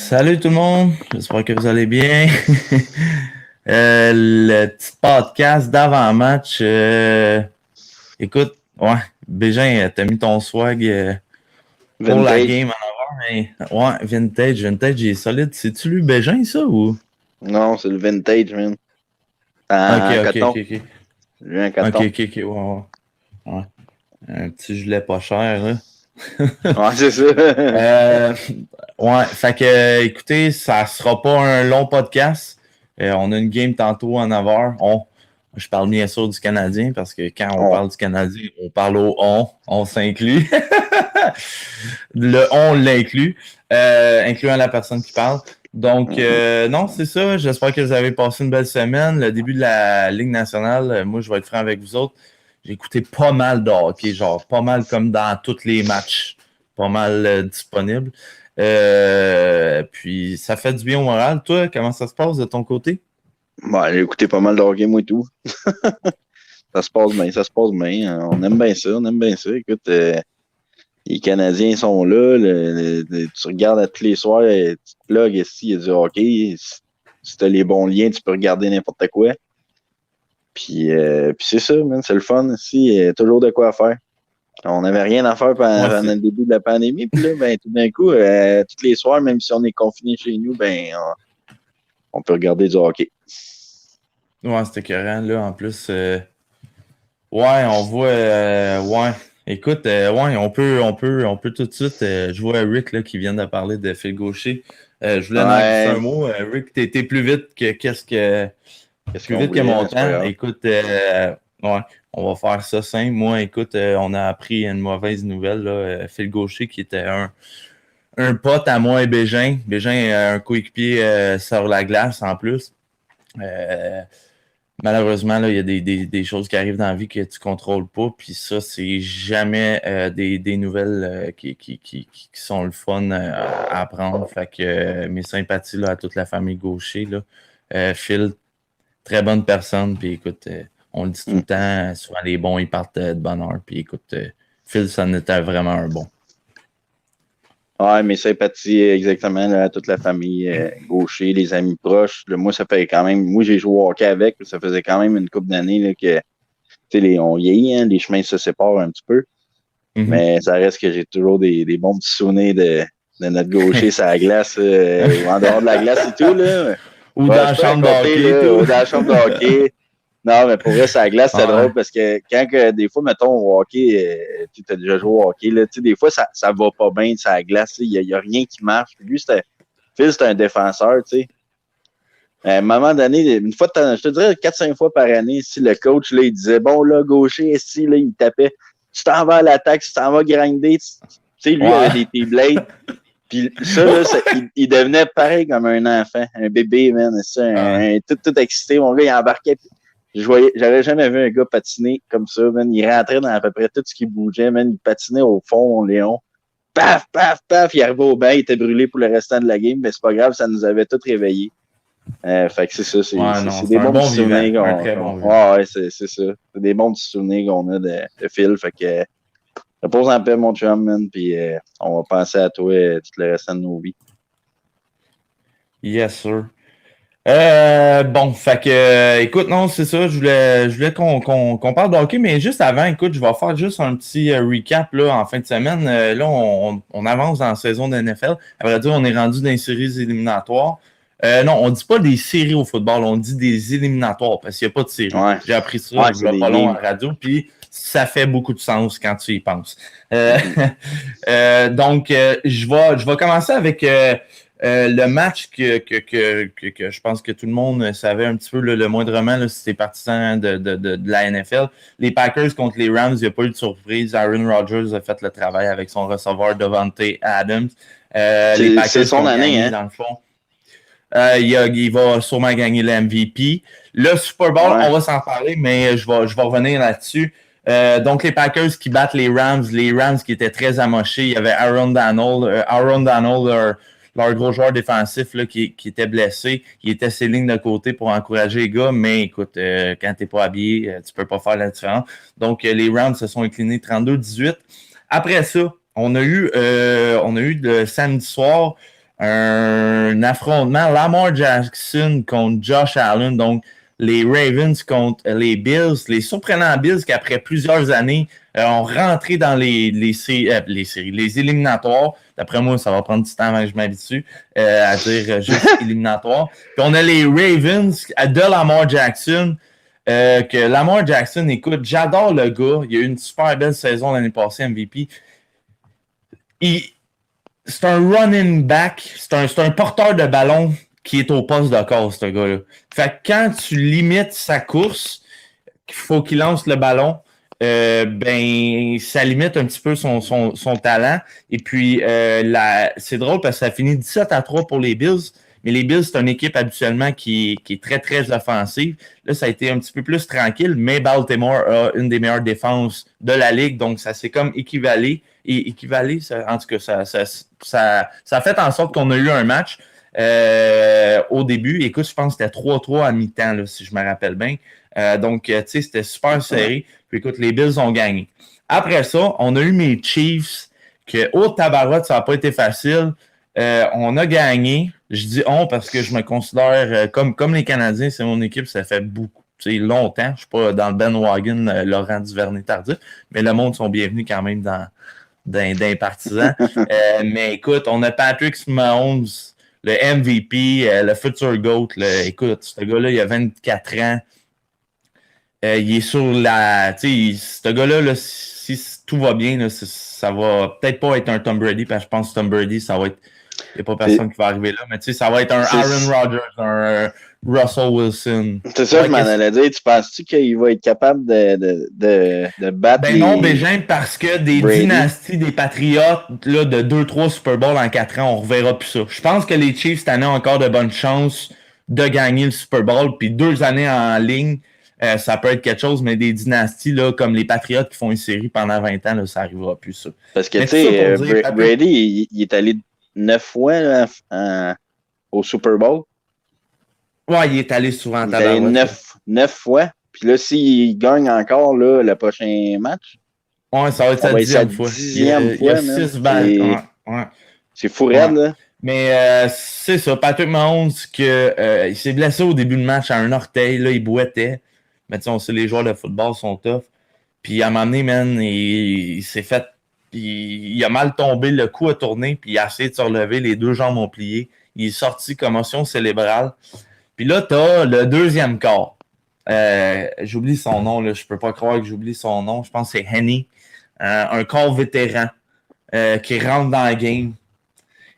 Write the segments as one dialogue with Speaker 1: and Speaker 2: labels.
Speaker 1: Salut tout le monde, j'espère que vous allez bien. Le petit podcast d'avant-match. Écoute, ouais, Bégin, t'as mis ton swag pour la
Speaker 2: Vintage.
Speaker 1: game en avant, mais ouais, vintage il est solide. C'est-tu lui Bégin, ça, ou?
Speaker 2: Non, c'est le vintage, man.
Speaker 1: Ok,
Speaker 2: En
Speaker 1: ok,
Speaker 2: coton.
Speaker 1: ok, ok.
Speaker 2: Lui, en
Speaker 1: Ok,
Speaker 2: coton.
Speaker 1: ok, ok, ouais. Ouais. Un petit gilet pas cher, là.
Speaker 2: Ouais, c'est ça.
Speaker 1: Euh, ouais, fait que, écoutez, ça sera pas un long podcast. On a une game tantôt en 9h. Je parle bien sûr du Canadien parce que quand on
Speaker 2: On.
Speaker 1: parle du Canadien, on parle au on s'inclut. Le on l'inclut, incluant la personne qui parle. Donc,
Speaker 2: Mhm.
Speaker 1: non, c'est ça. J'espère que vous avez passé une belle semaine. Le début de la Ligue nationale, moi, je vais être franc avec vous autres. J'ai écouté pas mal de hockey, genre pas mal comme dans tous les matchs, pas mal disponible. Puis ça fait du bien au moral. Toi, comment ça se passe de ton côté?
Speaker 2: Bon, j'ai écouté pas mal de hockey, moi et tout. Ça se passe bien, ça se passe bien. On aime bien ça, on aime bien ça. Écoute, les Canadiens sont là. Tu regardes à tous les soirs, tu te plugues ici, il y a du hockey. Si tu as les bons liens, tu peux regarder n'importe quoi. Puis c'est ça, man, c'est le fun ici. Il y a toujours de quoi faire. On n'avait rien à faire
Speaker 1: Ouais,
Speaker 2: pendant le début de la pandémie, puis là, ben, tout d'un coup, tous les soirs, même si on est confiné chez nous, ben, on peut regarder du hockey.
Speaker 1: c'était écœurant, là. En plus, ouais, on voit. Ouais. Écoute, ouais, on peut tout de suite. Je vois Rick là, qui vient de parler de Phil Gaucher. Je voulais en glisser un
Speaker 2: Ouais,
Speaker 1: mot. Rick, t'es plus vite que
Speaker 2: qu'est-ce
Speaker 1: plus
Speaker 2: qu'on
Speaker 1: vite que
Speaker 2: voulait,
Speaker 1: mon
Speaker 2: mais c'est pas
Speaker 1: temps.
Speaker 2: grave.
Speaker 1: Écoute, ouais, on va faire ça simple. Moi, écoute, on a appris une mauvaise nouvelle. Là, Phil Gaucher, qui était un pote à moi et Bégin. Bégin est un coéquipier sur la glace en plus. Euh, Malheureusement, là, il y a des choses qui arrivent dans la vie que tu ne contrôles pas. Puis ça, c'est jamais des nouvelles qui sont le fun à apprendre. Fait que mes sympathies là, à toute la famille Gaucher. Là. Phil, très bonne personne. Puis écoute, on le dit tout
Speaker 2: Hmm.
Speaker 1: le temps, souvent les bons, ils partent de bonne heure. Puis écoute, Phil, ça en était vraiment un bon.
Speaker 2: Ouais, mes sympathies, exactement, là, à toute la famille, Gaucher, les amis proches. Là, moi, ça fait quand même, moi, j'ai joué au hockey avec, ça faisait quand même une couple d'années, là, que, tu sais, on vieillit, hein, les chemins se séparent un petit peu,
Speaker 1: Mhm.
Speaker 2: mais ça reste que j'ai toujours des bons petits souvenirs de notre Gaucher sur la glace, ou en dehors de la glace et tout, là.
Speaker 1: Ou
Speaker 2: Ouais,
Speaker 1: dans la
Speaker 2: je peux
Speaker 1: chambre de
Speaker 2: raconter,
Speaker 1: hockey et
Speaker 2: là,
Speaker 1: tout.
Speaker 2: dans la chambre de hockey. Non, mais pour vrai, sur la glace, c'est
Speaker 1: Ouais.
Speaker 2: drôle parce que quand que, des fois, mettons, au hockey, tu as déjà joué au hockey, là, tu sais, des fois, ça va pas bien sur la glace, y a rien qui marche. Puis lui, Phil, c'était un défenseur, tu sais. À un moment donné, une fois, je te dirais 4-5 fois par année, si le coach, là, il disait, bon, là, gaucher, ici, là, il tapait, tu t'en vas à l'attaque, tu t'en vas grinder, tu sais, lui, il avait
Speaker 1: Ouais.
Speaker 2: des T-blades. Puis ça, là, il devenait pareil comme un enfant, un bébé, man. Ça,
Speaker 1: Ouais.
Speaker 2: tout excité. Mon gars, il embarquait. J'avais jamais vu un gars patiner comme ça, man. Il rentrait dans à peu près tout ce qui bougeait, man. Il patinait au fond, Léon. Paf, paf, paf. Il arrivait au bain, il était brûlé pour le restant de la game, mais c'est pas grave, ça nous avait tous réveillés. Fait que c'est ça,
Speaker 1: Ouais, non,
Speaker 2: c'est
Speaker 1: c'est
Speaker 2: des
Speaker 1: un
Speaker 2: bons
Speaker 1: bon
Speaker 2: petits
Speaker 1: vivant.
Speaker 2: souvenirs
Speaker 1: Un très bon vivant.
Speaker 2: ouais, c'est ça. C'est des bons petits souvenirs qu'on a de Phil. Fait que repose en paix, mon chum, man. Puis on va penser à toi tout le restant de nos vies.
Speaker 1: Yes, sir. Bon, fait que, écoute, non, c'est ça, je voulais qu'on parle de hockey, mais juste avant, écoute, je vais faire juste un petit recap, là, en fin de semaine. Là, on avance dans la saison de NFL. À vrai dire, on est rendu dans les séries éliminatoires. Non, on dit pas des séries au football, on dit des éliminatoires, parce qu'il n'y a pas de série.
Speaker 2: Ouais.
Speaker 1: J'ai appris ça,
Speaker 2: Ouais,
Speaker 1: il
Speaker 2: c'est
Speaker 1: y a
Speaker 2: des
Speaker 1: pas long en
Speaker 2: games.
Speaker 1: radio, puis ça fait beaucoup de sens quand tu y penses.
Speaker 2: Mhm.
Speaker 1: Donc, je vais commencer avec le match que je pense que tout le monde savait un petit peu le moindrement, là, si t'es partisan de la NFL. Les Packers contre les Rams, il n'y a pas eu de surprise. Aaron Rodgers a fait le travail avec son receveur Davante Adams. Les
Speaker 2: C'est
Speaker 1: Packers qui
Speaker 2: son
Speaker 1: ont
Speaker 2: année,
Speaker 1: gagné,
Speaker 2: hein?
Speaker 1: dans le fond. Il va sûrement gagner le MVP. Le Super Bowl,
Speaker 2: Ouais.
Speaker 1: on va s'en parler, mais je vais revenir là-dessus. Donc, les Packers qui battent les Rams qui étaient très amochés. Il y avait Aaron Donald, leur gros joueur défensif là, qui était blessé. Il était ses lignes de côté pour encourager les gars, mais écoute, quand tu n'es pas habillé, tu peux pas faire la différence. Donc, les Rams se sont inclinés 32-18. Après ça, on a eu le samedi soir un affrontement Lamar Jackson contre Josh Allen, donc les Ravens contre les Bills, les surprenants Bills qui, après plusieurs années, ont rentré dans les séries, les éliminatoires. D'après moi, ça va prendre du temps avant que je m'habitue à dire juste éliminatoire. Puis on a les Ravens de Lamar Jackson. Que Lamar Jackson, écoute, j'adore le gars. Il a eu une super belle saison l'année passée, MVP. C'est un running back, c'est un porteur de ballon qui est au poste de corps, ce gars-là. Fait que quand tu limites sa course, qu'il faut qu'il lance le ballon, ben ça limite un petit peu son talent. Et puis, c'est drôle parce que ça finit 17-3 pour les Bills. Mais les Bills, c'est une équipe habituellement qui est très, très offensive. Là, ça a été un petit peu plus tranquille, mais Baltimore a une des meilleures défenses de la Ligue. Donc, ça s'est comme équivalé. Et en tout cas, ça a fait en sorte qu'on a eu un match au début. Écoute, je pense que c'était 3-3 à mi-temps, là, si je me rappelle bien. Donc, tu sais, c'était super serré. Puis écoute, les Bills ont gagné. Après ça, on a eu mes Chiefs, que au tabarouette, ça n'a pas été facile. On a gagné. Je dis on parce que je me considère comme les Canadiens, c'est mon équipe, ça fait beaucoup, longtemps. Je ne suis pas dans le bandwagon Laurent Duvernay-Tardif, mais le monde sont bienvenus quand même dans les partisans. Mais écoute, on a Patrick Mahomes, le MVP, le future GOAT. Écoute, ce gars-là, il a 24 ans. Il est sur la... Tu sais, ce gars-là, là, si tout va bien, là, ça va peut-être pas être un Tom Brady, parce que je pense que Tom Brady, ça va être... Il n'y a pas personne qui va arriver là, mais tu sais, ça va être un Aaron Rodgers, un Russell Wilson.
Speaker 2: C'est ça, je m'en allais dire. Tu penses-tu qu'il va être capable de battre
Speaker 1: Ben non, Bégin, parce que des
Speaker 2: Brady.
Speaker 1: Dynasties, des Patriotes, là, de 2-3 Super Bowl en 4 ans, on ne reverra plus ça. Je pense que les Chiefs, cette année, ont encore de bonnes chances de gagner le Super Bowl, puis 2 années en ligne, ça peut être quelque chose, mais des dynasties là, comme les Patriotes qui font une série pendant 20 ans, là, ça n'arrivera plus, ça.
Speaker 2: Parce que, tu sais, Brady, il est allé 9 fois là, au Super Bowl.
Speaker 1: Ouais, il est allé souvent
Speaker 2: il est allé 9 fois. Puis là, s'il gagne encore là, le prochain match,
Speaker 1: ouais, ça va être sa 10e fois. Il y a 6 balles. Ouais.
Speaker 2: C'est fou raide, là.
Speaker 1: Mais c'est ça, Patrick Mahomes, il s'est blessé au début du match à un orteil, là, il boitait. Mais tu sais, on sait, les joueurs de football sont tough. Puis à un moment donné, man, il s'est fait... Il a mal tombé, le cou a tourné, puis il a essayé de se relever, les 2 jambes ont plié. Il est sorti, commotion cérébrale. Puis là, t'as le deuxième quart. J'oublie son nom, là, je peux pas croire que j'oublie son nom. Je pense que c'est Henny, un quart vétéran qui rentre dans la game.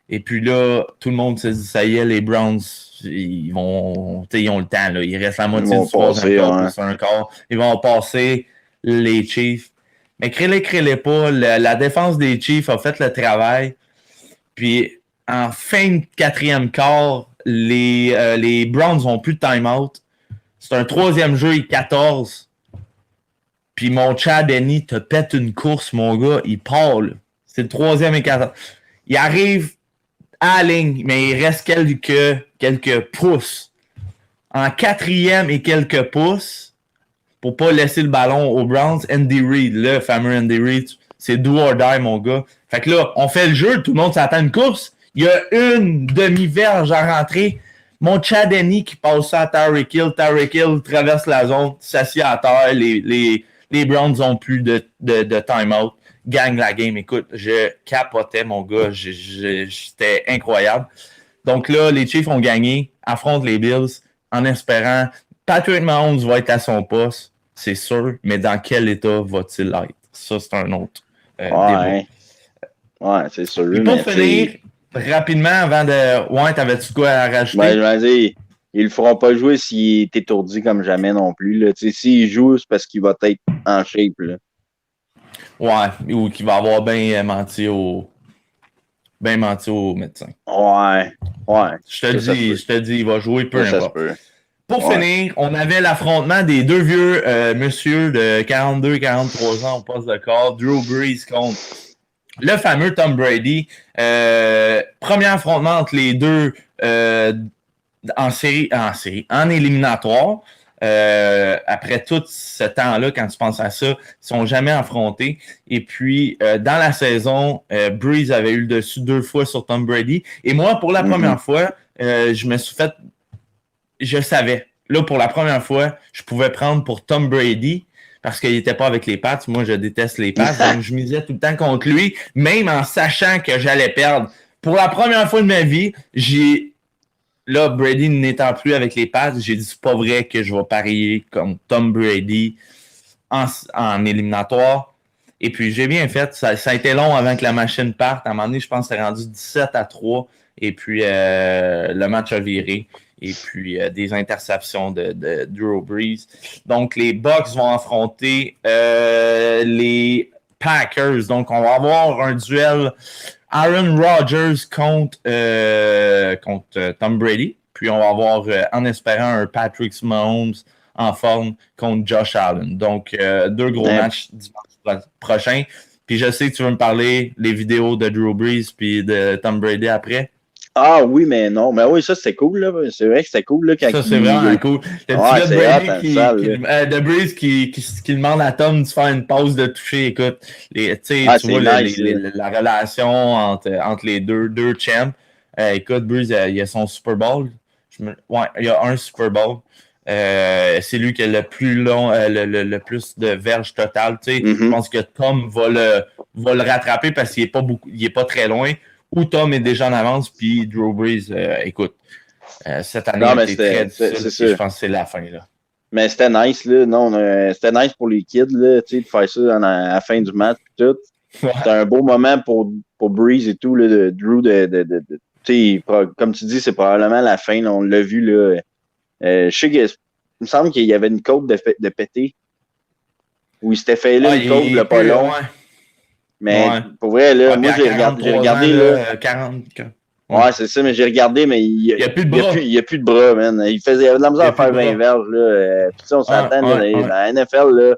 Speaker 1: Et puis là, tout le monde se dit, ça y est, les Browns, ils ont le temps, là. Il reste la moitié du troisième quart plus un quart. Ils vont passer les Chiefs. Mais crée-les pas. La défense des Chiefs a fait le travail. Puis, en fin de 4e quart, les Browns n'ont plus de time-out. C'est un 3e jeu et 14. Puis mon Chad Henne te pète une course, mon gars. Il part, là. C'est le 3e et 14. Il arrive à la ligne, mais il reste quelques pouces. En 4e et quelques pouces, pour pas laisser le ballon aux Browns, Andy Reid, le fameux Andy Reid, c'est do or die, mon gars. Fait que là, on fait le jeu, tout le monde s'attend à une course. Il y a une demi-verge à rentrer. Mon Chad Henne qui passe ça à Tyreek Hill. Tyreek Hill traverse la zone, s'assied à terre. Les Browns n'ont plus de time-out. Gagne la game. Écoute, je capotais, mon gars. C'était incroyable. Donc là, les Chiefs ont gagné, affrontent les Bills en espérant... Patrick Mahomes va être à son poste, c'est sûr, mais dans quel état va-t-il être? Ça, c'est un autre débat.
Speaker 2: Ouais, c'est sûr.
Speaker 1: Et pour finir, rapidement, avant de... Ouais, t'avais-tu quoi à rajouter?
Speaker 2: Ben, je vais dire, ils le feront pas jouer s'il est étourdi comme jamais non plus. Là. S'il joue, c'est parce qu'il va être en shape. Là.
Speaker 1: Ouais, ou qu'il va avoir bien menti au médecin.
Speaker 2: Ouais.
Speaker 1: Je te dis, il va jouer peu importe. Pour
Speaker 2: Ouais.
Speaker 1: finir, on avait l'affrontement des 2 vieux messieurs de 42-43 ans au poste de corps, Drew Brees contre le fameux Tom Brady. Premier affrontement entre les deux en éliminatoire. après tout ce temps-là, quand tu penses à ça, ils ne sont jamais affrontés. Et puis, dans la saison, Breeze avait eu le dessus 2 fois sur Tom Brady. Et moi, pour la première fois, je me suis fait... Je savais. Là, pour la première fois, je pouvais prendre pour Tom Brady parce qu'il n'était pas avec les Pats. Moi, je déteste les Pats. Donc, je misais tout le temps contre lui, même en sachant que j'allais perdre. Pour la première fois de ma vie, là, Brady n'étant plus avec les Pats, j'ai dit, c'est pas vrai que je vais parier comme Tom Brady en éliminatoire. Et puis, j'ai bien fait. Ça a été long avant que la machine parte. À un moment donné, je pense que c'est rendu 17-3. Et puis, le match a viré. Et puis, des interceptions de Drew Brees. Donc, les Bucks vont affronter les Packers. Donc, on va avoir un duel Aaron Rodgers contre Tom Brady. Puis, on va avoir, en espérant, un Patrick Mahomes en forme contre Josh Allen. Donc, 2 gros matchs dimanche prochain. Puis, je sais que tu veux me parler des vidéos de Drew Brees puis de Tom Brady après.
Speaker 2: Ah oui, mais non. Mais oui, ça, c'était cool. Là. C'est vrai que c'était cool. Là, quand
Speaker 1: ça, c'est vraiment cool. Le petit gars de Breeze qui demande à Tom de faire une pause de toucher. Écoute, tu vois nice, la relation entre les deux champs. Écoute, Breeze, il a son Super Bowl. Il y a un Super Bowl. C'est lui qui a le plus long, le plus de verges totales. Je pense que Tom va le rattraper parce qu'il est pas très loin. Où Tom est déjà en avance, puis Drew Brees, écoute, cette année a été très difficile, je pense que c'est la fin. Là.
Speaker 2: Mais c'était nice, là. Non, c'était nice pour les kids, là, de faire ça à la fin du match et tout. Ouais. C'était un beau moment pour Brees et tout, là, de Drew, comme tu dis, c'est probablement la fin, là, on l'a vu, là. Je sais qu'il me semble qu'il y avait une côte de pété, où il s'était fait là, une côte, là, pas long. Ouais. Mais pour vrai, là, moi, j'ai regardé, là.
Speaker 1: 40.
Speaker 2: Ouais, c'est ça, mais j'ai regardé, mais il n'y a plus de bras. Il n'y a plus de bras, man. Il avait de la misère à faire 20 verges, là. Puis on s'attend, dans la NFL, là,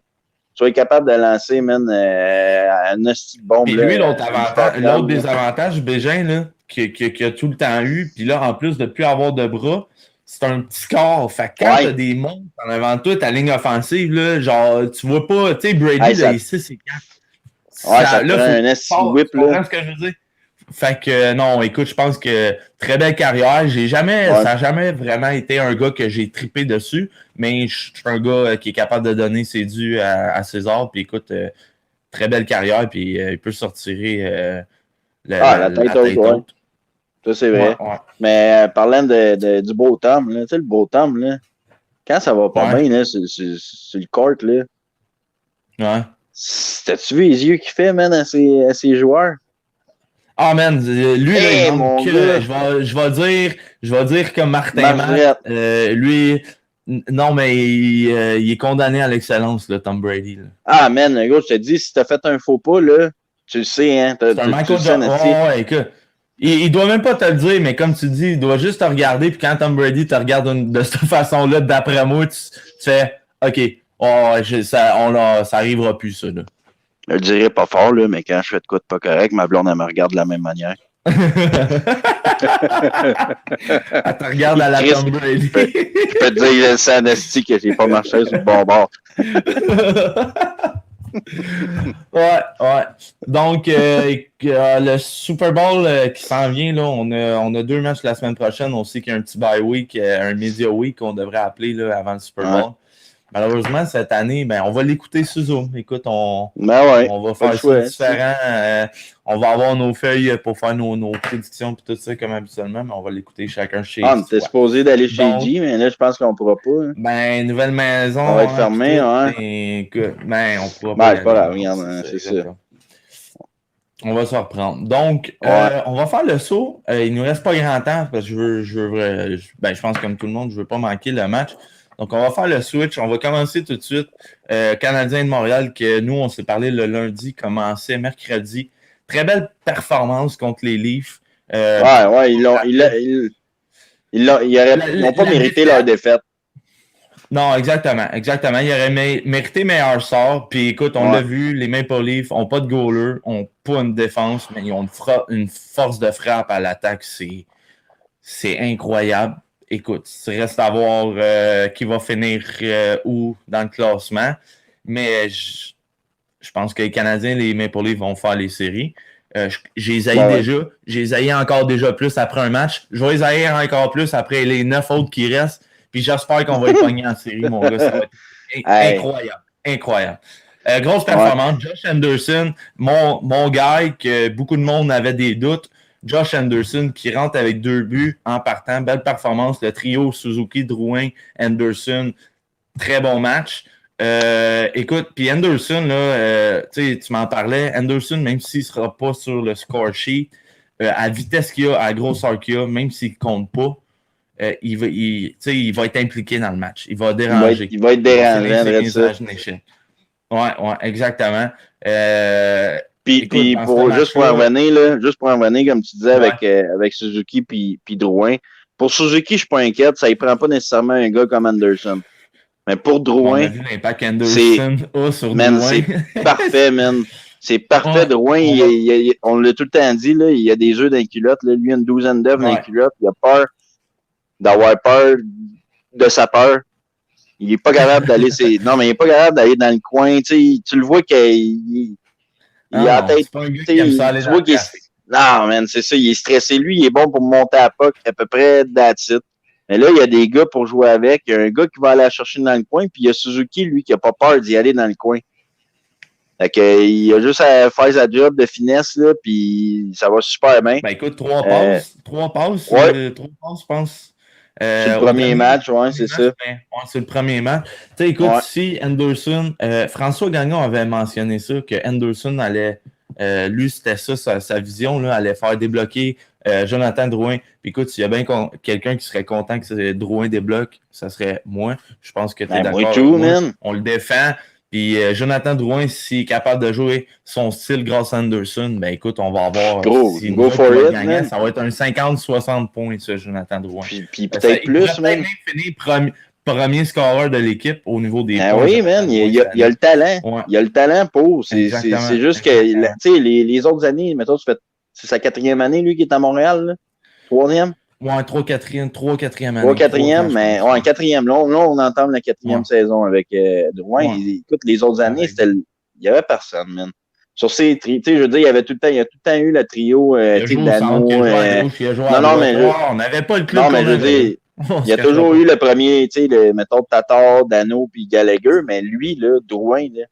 Speaker 2: tu es capable de lancer, man, un hostie de bombe.
Speaker 1: Et lui, l'autre désavantage, Bégin, là, qu'il a tout le temps eu, puis là, en plus de ne plus avoir de bras, c'est un petit corps. Fait que quand t'as des monstres en avant de toi, ta ligne offensive, là, genre, tu vois pas, tu sais, Brady, là, ici, c'est 4.
Speaker 2: Ouais, ça là, un S whip, là.
Speaker 1: Ce que je veux dire? Fait que, non, écoute, je pense que très belle carrière. Ça n'a jamais vraiment été un gars que j'ai trippé dessus, mais je suis un gars qui est capable de donner ses dus à César. Puis écoute, très belle carrière, puis il peut sortir
Speaker 2: la tête haute. Ça, c'est vrai. Ouais. Mais parlant du beau Tom, là, tu sais, le beau Tom, là, quand ça va pas bien, là, sur le court, là.
Speaker 1: Ouais.
Speaker 2: T'as-tu vu les yeux qu'il fait, man, à ses joueurs?
Speaker 1: Ah, man, lui, là, je vais dire comme Martin Matt, lui, non, mais il est condamné à l'excellence, là, Tom Brady. Là.
Speaker 2: Ah, man, le gars, je te dis, si t'as fait un faux pas, là, tu le sais, hein.
Speaker 1: C'est un Michael Jordan. Écoute. Il doit même pas te le dire, mais comme tu dis, il doit juste te regarder, puis quand Tom Brady te regarde de cette façon-là, d'après moi, tu fais OK, ça arrivera plus, ça. Là.
Speaker 2: Je le dirais pas fort, là, mais quand je fais de quoi de pas correct, ma blonde, elle me regarde de la même manière.
Speaker 1: Elle te regarde à la Tom Brady.
Speaker 2: Je peux te dire, c'est un esti que j'ai pas marché sur le bon bord.
Speaker 1: Ouais. Donc, le Super Bowl qui s'en vient, là, on a 2 matchs la semaine prochaine. On sait qu'il y a un petit bye week, un media week qu'on devrait appeler là, avant le Super Bowl. Malheureusement, cette année, on va l'écouter sur Zoom. Écoute, on va faire ça différent. On va avoir nos feuilles pour faire nos prédictions et tout ça comme habituellement, mais on va l'écouter chacun chez soi.
Speaker 2: On était supposé d'aller chez G, mais là, je pense qu'on ne pourra pas. Hein.
Speaker 1: Nouvelle maison.
Speaker 2: On va être fermé,
Speaker 1: Écoute, on pourra pas.
Speaker 2: C'est pas grave, regarde, c'est ça.
Speaker 1: On va se reprendre. Donc, on va faire le saut. Il ne nous reste pas grand temps parce que je pense comme tout le monde, je ne veux pas manquer le match. Donc, on va faire le switch. On va commencer tout de suite. Canadien de Montréal, que nous, on s'est parlé le lundi, commençait mercredi. Très belle performance contre les Leafs.
Speaker 2: Ils n'ont pas mérité leur défaite.
Speaker 1: Non, exactement. Ils auraient mérité meilleur sort. Puis écoute, on l'a vu, les Maple Leafs n'ont pas de goaler, n'ont pas une défense, mais ils ont une force de frappe à l'attaque. C'est incroyable. écoute, il reste à voir qui va finir où dans le classement. Mais je pense que les Canadiens, les Maple Leafs vont faire les séries. J'ai les haïs déjà. J'ai les haïs encore déjà plus après un match. Je vais les haïr encore plus après les 9 autres qui restent. Puis j'espère qu'on va les pogner en série, mon gars. Ça va être incroyable. Incroyable. Grosse performance. Josh Anderson, mon gars, que beaucoup de monde avait des doutes. Josh Anderson qui rentre avec 2 buts en partant. Belle performance. Le trio Suzuki, Drouin, Anderson. Très bon match. Écoute, puis Anderson, là, tu m'en parlais. Anderson, même s'il ne sera pas sur le score sheet, à la vitesse qu'il a, à la grosseur qu'il a, même s'il ne compte pas, il va être impliqué dans le match. Il va déranger.
Speaker 2: Il va être dérangeant.
Speaker 1: Ouais, exactement.
Speaker 2: Puis juste pour en revenir, comme tu disais, avec Suzuki puis Drouin, pour Suzuki, je suis pas inquiète, ça ne prend pas nécessairement un gars comme Anderson. Mais pour Drouin,
Speaker 1: on a vu l'impact Anderson sur
Speaker 2: man,
Speaker 1: Drouin.
Speaker 2: C'est parfait, man. C'est parfait, ouais, Drouin. On l'a tout le temps dit, là, il a des œufs dans les culottes. Là. Lui, il a une douzaine d'œufs dans les culottes. Il a peur d'avoir peur de sa peur. Il n'est pas capable d'aller. Non, mais il n'est pas capable d'aller dans le coin. Tu le vois qu'il a la tête. Tu vois qu'il est. Non, man, c'est ça. Il est stressé. Lui, il est bon pour monter à puck à peu près that's it. Mais là, il y a des gars pour jouer avec. Il y a un gars qui va aller la chercher dans le coin, puis il y a Suzuki, lui, qui n'a pas peur d'y aller dans le coin. Fait que, il a juste à faire sa job de finesse, là, puis ça va super bien.
Speaker 1: Ben écoute, 3 passes, je pense.
Speaker 2: C'est le premier match, ouais, c'est ça.
Speaker 1: Ouais, c'est le premier match. Tu sais, écoute, si Anderson, François Gagnon avait mentionné ça, que Anderson allait, lui, c'était ça, sa vision, là, allait faire débloquer Jonathan Drouin. Puis écoute, s'il y a bien quelqu'un qui serait content que Drouin débloque, ça serait moi. Je pense que tu es d'accord.
Speaker 2: Moi tout, man.
Speaker 1: On le défend. Puis Jonathan Drouin, s'il est capable de jouer son style grâce à Anderson, ben écoute, on va avoir.
Speaker 2: Go for it, man.
Speaker 1: Ça va être un 50-60 points, ça, Jonathan Drouin.
Speaker 2: Puis peut-être plus, man.
Speaker 1: Il peut finir premier scoreur de l'équipe au niveau des
Speaker 2: points. Oui, man, il y a le talent. Ouais. Il y a le talent pour. C'est juste que, tu sais, les autres années, mettons, c'est sa 4e année, lui, qui est à Montréal, là. 3e.
Speaker 1: Ouais, 3-4e année.
Speaker 2: 3-4e, mais ouais, 4e. Là, on entame la 4e saison avec Drouin. Ouais. Écoute, les autres années, il n'y avait personne, man. Sur ces trios, tu sais, je veux dire, il y a tout le temps eu le trio Dano.
Speaker 1: Non, mais on n'avait pas le club.
Speaker 2: Non, mais je veux dire, il y a toujours eu le premier, tu sais, mettons, Tatar, Dano, puis Gallagher, mais lui, là, Drouin, là,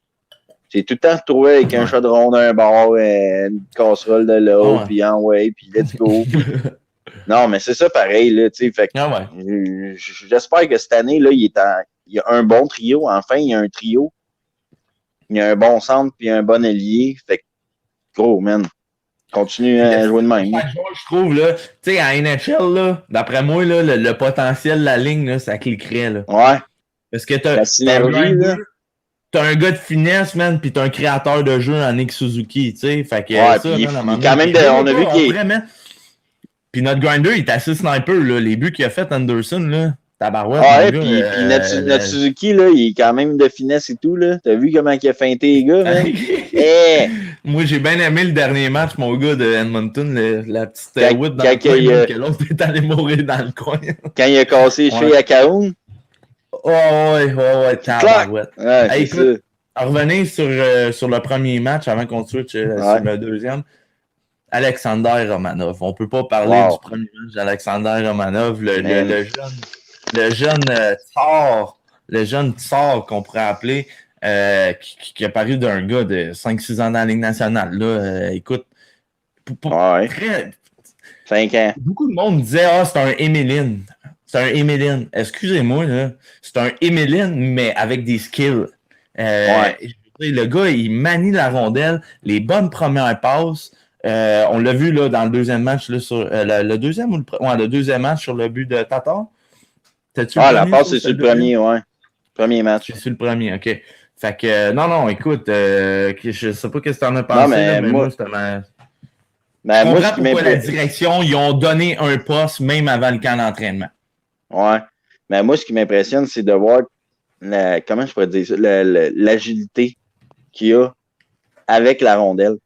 Speaker 2: c'est tout le temps retrouvé avec un chaudron d'un bord, une casserole de l'autre, puis puis let's go. Non, mais c'est ça pareil, là, tu sais. Fait que j'espère que cette année, là, il y a un bon trio. Enfin, il y a un trio. Il y a un bon centre puis un bon ailier. Fait que, gros, man, continue à jouer de même.
Speaker 1: Je trouve, là, tu sais, à NHL, là, d'après moi, là, le potentiel de la ligne, là, ça cliquerait, là.
Speaker 2: Ouais.
Speaker 1: Parce que t'as un gars de finesse, man, puis t'as un créateur de jeu en Nick Suzuki, tu sais. Fait que,
Speaker 2: ça, man, quand même, on a vu qu'il est...
Speaker 1: Puis notre grinder, il est assez sniper, là. Les buts qu'il a fait Anderson, là, tabarouette.
Speaker 2: Ouais, puis notre Suzuki, là, il est quand même de finesse et tout, là. T'as vu comment il a feinté les gars, man?
Speaker 1: Moi, j'ai bien aimé le dernier match, mon gars de Edmonton, la petite whip dans le coin, que l'autre est allé mourir dans le coin.
Speaker 2: Quand il a cassé les cheveux à Cahoon?
Speaker 1: Ouais, tabarouette.
Speaker 2: Ouais, écoute,
Speaker 1: revenez sur le premier match avant qu'on switch sur le deuxième. Alexander Romanov. On ne peut pas parler du premier match d'Alexander Romanov, le jeune tsar qu'on pourrait appeler, qui a paru d'un gars de 5-6 ans dans la Ligue nationale. Là, écoute,
Speaker 2: 5 ans.
Speaker 1: Beaucoup de monde disait c'est un Emeline. C'est un Emeline. Excusez-moi, là. C'est un Emeline, mais avec des skills. Le gars, il manie la rondelle, les bonnes premières passes. On l'a vu là, dans le deuxième match, là, sur, le deuxième ou le deuxième match sur le but de Tatar.
Speaker 2: La passe, c'est sur le premier, ouais. Premier match.
Speaker 1: C'est sur le premier, OK. Fait que, non, écoute, je sais pas ce que tu en as pensé, mais moi, c'était je comprends pourquoi la direction, ils ont donné un poste même avant le camp d'entraînement.
Speaker 2: Ouais. Mais moi, ce qui m'impressionne, c'est de voir, comment je pourrais dire ça, l'agilité qu'il y a avec la rondelle.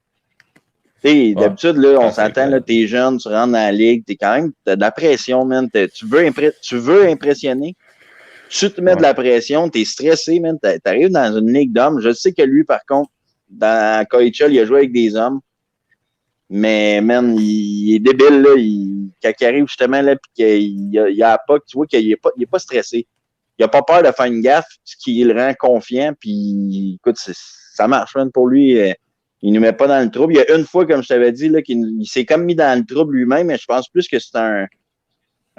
Speaker 2: D'habitude, là, on s'entend, là, t'es jeune, tu rentres dans la ligue, t'as de la pression, man. Tu veux impressionner. Tu te mets de la pression, t'es stressé, man. T'arrives dans une ligue d'hommes. Je sais que lui, par contre, dans KHL, il a joué avec des hommes. Mais, man, il est débile, là. Quand il arrive justement, là, puis qu'il a pas, tu vois qu'il est pas stressé. Il a pas peur de faire une gaffe, ce qui le rend confiant. Puis, écoute, ça marche, man, pour lui. Il ne nous met pas dans le trouble. Il y a une fois, comme je t'avais dit, là, qu'il s'est comme mis dans le trouble lui-même, mais je pense plus que c'est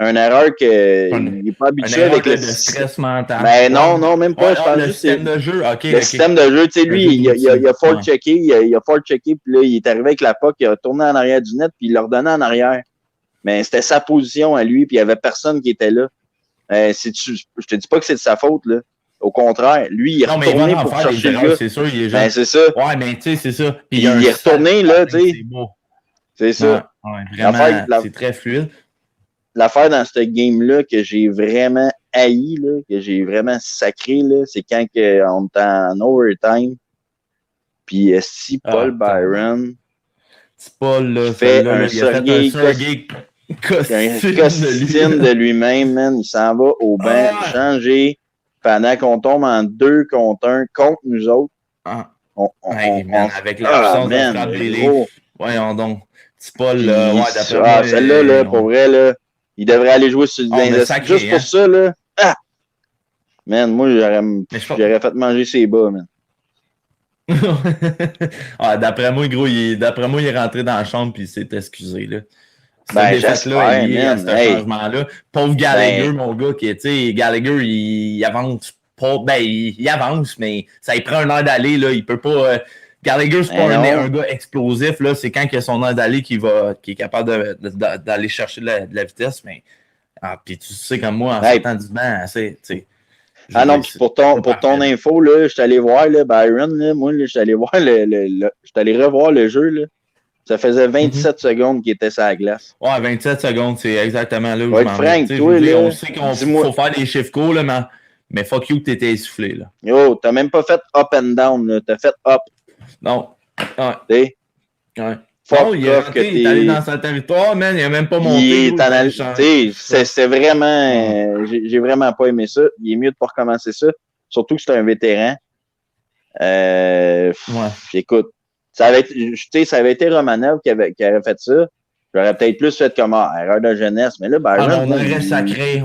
Speaker 2: une erreur qu'il n'est pas habitué avec le
Speaker 1: stress mental.
Speaker 2: Ben non, même pas. Je pense
Speaker 1: le système de jeu.
Speaker 2: Le système de jeu, tu sais, lui, il a fort-checké, il a fort-checké, puis là, il est arrivé avec la puck, il a tourné en arrière du net, puis il l'a redonné en arrière. Mais c'était sa position à lui, puis il n'y avait personne qui était là. Je te dis pas que c'est de sa faute, là. Au contraire, lui, il est retourné pour chercher le gars.
Speaker 1: C'est sûr, il est
Speaker 2: jeune. Ben, c'est ça.
Speaker 1: Ouais, mais tu sais, c'est ça.
Speaker 2: Puis il est retourné, là, tu sais. C'est ça.
Speaker 1: Ouais, vraiment, c'est très fluide.
Speaker 2: L'affaire dans ce game-là que j'ai vraiment haï, là, que j'ai vraiment sacré, là, c'est quand on est en overtime. Puis si Paul Byron.
Speaker 1: C'est Paul, là,
Speaker 2: fait un Sergei costume de lui-même, man. Il s'en va au banc, changer. Pendant qu'on tombe en 2 contre 1 contre nous autres.
Speaker 1: Avec l'absence de frappe des livres. Voyons donc. C'est pas le. Ouais, d'après
Speaker 2: moi. Celle-là, là, pour vrai, là, il devrait aller jouer sur juste pour ça, là. Ah! Man, moi, j'aurais fait manger ses bas, man.
Speaker 1: D'après moi, gros, il est rentré dans la chambre et il s'est excusé, là.
Speaker 2: J'espère, man.
Speaker 1: Ce changement-là. Pauvre Gallagher, mon gars, Gallagher, il avance pas. Ben, il avance, mais ça lui prend une heure d'aller, là. Il peut pas. Gallagher, c'est pas un gars explosif, là. C'est quand il a son heure d'aller qui est capable d'aller chercher de la vitesse, mais. Puis tu sais, comme moi, en sortant du banc,
Speaker 2: non, puis pour ton info, là, je suis allé voir, là, Byron, là, moi, je suis allé voir je suis allé revoir le jeu, là. Ça faisait 27 secondes qu'il était sur la glace.
Speaker 1: Ouais, 27 secondes, c'est exactement là où
Speaker 2: je m'en vais. Toi, là,
Speaker 1: on sait qu'il faut faire des chiffres courts, là, mais fuck you que t'étais essoufflé, là.
Speaker 2: Yo, t'as même pas fait up and down, là. T'as fait up.
Speaker 1: Non.
Speaker 2: Ouais.
Speaker 1: Fuck il est allé dans son territoire, man. Il a même pas monté.
Speaker 2: C'est vraiment... J'ai vraiment pas aimé ça. Il est mieux de pas recommencer ça. Surtout que c'est un vétéran. Écoute, ça avait été Romanov qui avait fait ça. J'aurais peut-être plus fait comme erreur de jeunesse. Mais là, Byron,
Speaker 1: on aurait sacré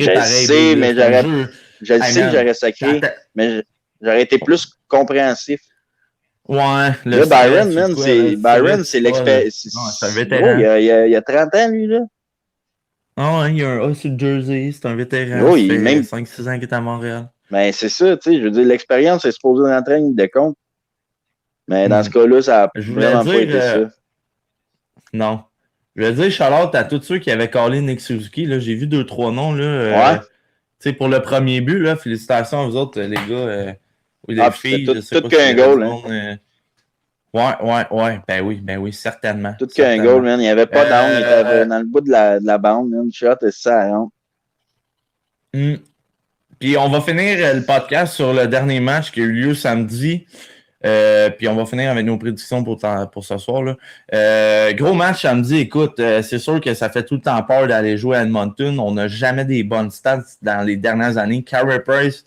Speaker 1: pareil.
Speaker 2: Je le sais que j'aurais sacré, mais j'aurais été plus compréhensif.
Speaker 1: Ouais.
Speaker 2: Là, Byron, c'est l'expérience.
Speaker 1: C'est un vétéran.
Speaker 2: Il y a 30 ans, lui, là.
Speaker 1: Il y a un A sur le jersey. C'est un vétéran.
Speaker 2: Oh,
Speaker 1: il fait
Speaker 2: même
Speaker 1: 5-6 ans qu'il est à Montréal.
Speaker 2: Ben, c'est ça, tu sais. Je veux dire, l'expérience, c'est supposé rentrer en ligne de compte. Mais dans ce cas-là, ça a vraiment pas été ça.
Speaker 1: Non. Je veux dire, shout-out à tous ceux qui avaient callé Nick Suzuki. Là, j'ai vu 2-3 noms. Là, tu sais, pour le premier but, là, félicitations à vous autres, les gars. Les filles,
Speaker 2: tout qu'un goal. Hein.
Speaker 1: Ouais. Ben oui, certainement.
Speaker 2: Tout qu'un goal, man. Il n'y avait pas down. Il était dans le bout de la bande. Une shot et ça rentre.
Speaker 1: Puis on va finir le podcast sur le dernier match qui a eu lieu samedi. Puis on va finir avec nos prédictions pour ce soir. Là. Gros match samedi, écoute, c'est sûr que ça fait tout le temps peur d'aller jouer à Edmonton. On n'a jamais des bonnes stats dans les dernières années. Carey Price,